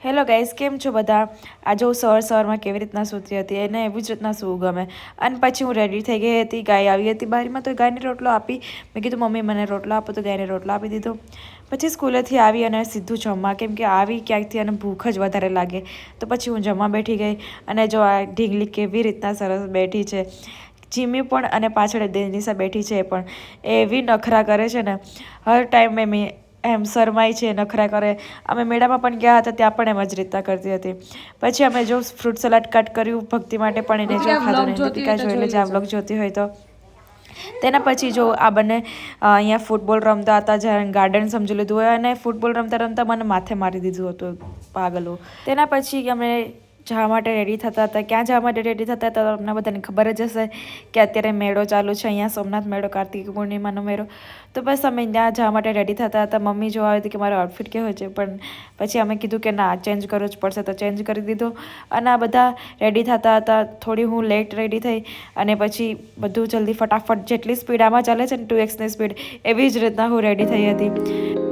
Hello guys, કેમ છો બધા? આજે હું સવારમાં કેવી રીતના સૂતી હતી એને એવી જ રીતના સૂવું ગમે. અને પછી હું રેડી થઈ ગઈ હતી, ગાય આવી હતી બારીમાં તો ગાયને રોટલો આપી. મેં કીધું મમ્મી મને રોટલો આપો, તો ગાયને રોટલો આપી દીધો. પછી સ્કૂલેથી આવી અને સીધું જમવા, કેમ કે આવી ક્યાંકથી અને ભૂખ જ વધારે લાગે. તો પછી હું જમવા બેઠી ગઈ અને જો આ ઢીંગલી કેવી રીતના સરસ બેઠી છે. ચીમી પણ અને પાછળ દેનિશા બેઠી છે પણ એવી નખરા કરે છે ને હર ટાઈમ મેં એમ શરમાય છે, નખરા કરે. અમે મેળામાં પણ ગયા હતા, ત્યાં પણ એમ જ રીતના કરતી હતી. પછી અમે જો ફ્રૂટ સલાડ કટ કર્યું ભક્તિ માટે, પણ એને જો ખાધું નહીં. દીપિકા જો એટલે જે આ વ્લોગ જોતી હોય તો તેના પછી જો આ બંને અહીંયા ફૂટબોલ રમતા હતા, જ્યારે ગાર્ડન સમજી લીધું હોય, અને ફૂટબોલ રમતા રમતા મને માથે મારી દીધું હતું પાગલો. તેના પછી અમે જવા માટે રેડી થતા હતા. ક્યાં જવા માટે રેડી થતા હતા તમને બધાને ખબર જ હશે કે અત્યારે મેળો ચાલુ છે અહીંયા, સોમનાથ મેળો, કાર્તિક પૂર્ણિમાનો મેળો. તો બસ અમે ત્યાં જવા માટે રેડી થતા હતા. મમ્મી જોવા આવી હતી કે મારો આઉટફિટ કેવો છે, પણ પછી અમે કીધું કે ના, ચેન્જ કરવું જ પડશે, તો ચેન્જ કરી દીધો. અને આ બધા રેડી થતા હતા. થોડી હું લેટ રેડી થઈ અને પછી બધું જલ્દી ફટાફટ, જેટલી સ્પીડ આમાં ચાલે છે ને 2x સ્પીડ, એવી જ રીતના હું રેડી થઈ હતી.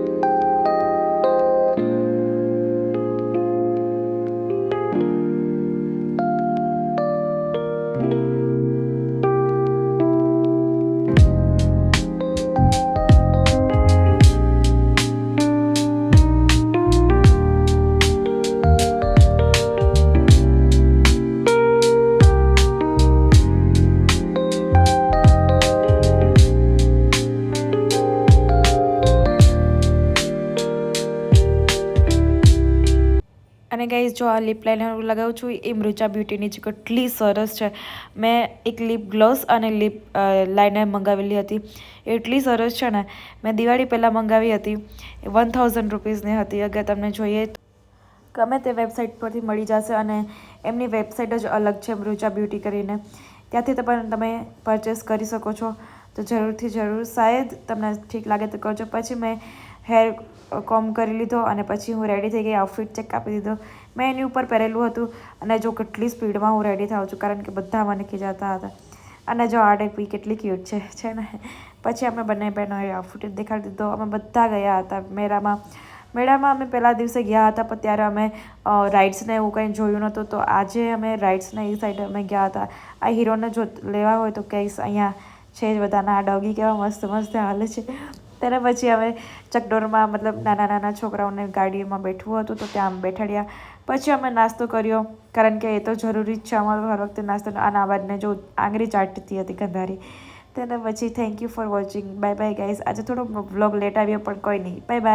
અને ગાઈઝ, જો આ લિપ લાઇનર હું લગાવું છું એ મૃચા બ્યુટીની છે. કેટલી સરસ છે. મેં એક લિપ ગ્લોસ અને લિપ લાઇનર મંગાવેલી હતી. એટલી સરસ છે ને, મેં દિવાળી પહેલાં મંગાવી હતી. 1000 રૂપીસની હતી. અગર તમને જોઈએ ગમે તે વેબસાઇટ પરથી મળી જશે, અને એમની વેબસાઇટ જ અલગ છે, મૃચા બ્યુટી કરીને. ત્યાંથી પણ તમે પરચેસ કરી શકો છો. તો જરૂરથી જરૂર, શાયદ તમને ઠીક લાગે તો કરજો. પછી મેં હેર કોમ કરી લીધો અને પછી હું રેડી થઈ ગઈ. આઉટફિટ ચેક આપી દીધો. મેં એની ઉપર પહેરેલું હતું. અને જો કેટલી સ્પીડમાં હું રેડી થાઉં છું, કારણ કે બધા મને ખીજાતા હતા. અને જો આ ટાઈપ કેટલી ક્યુટ છે ને. પછી અમે બંને બહેનોએ આઉટફિટ દેખાડી દીધો. અમે બધા ગયા હતા મેળામાં અમે પહેલા દિવસે ગયા હતા, પણ ત્યારે અમે રાઇડ્સને એવું કંઈ જોયું નહોતું. તો આજે અમે રાઇડ્સને એ સાઈડ અમે ગયા હતા. આ હીરોને જો લેવા હોય તો કહીશ, અહીંયા છે જ બધાના. આ ડોગી કેવા મસ્ત મસ્ત હાલે છે. ત્યારે પછી અમે ચકડોરમાં, મતલબ નાના નાના છોકરાઓને ગાડીમાં બેઠવું હતું, તો ત્યાં બેઠાડ્યા. પછી અમે નાસ્તો કર્યો, કારણ કે એ તો જરૂરી જ છે અમારો હર વખતે નાસ્તો. આના અવાજને જો આંગળી ચાટતી હતી ગંધારી. તેને પછી thank you for watching. Bye bye guys. આજે થોડો વ્લોગ લેટ આવ્યો, પણ કોઈ નહીં. Bye bye.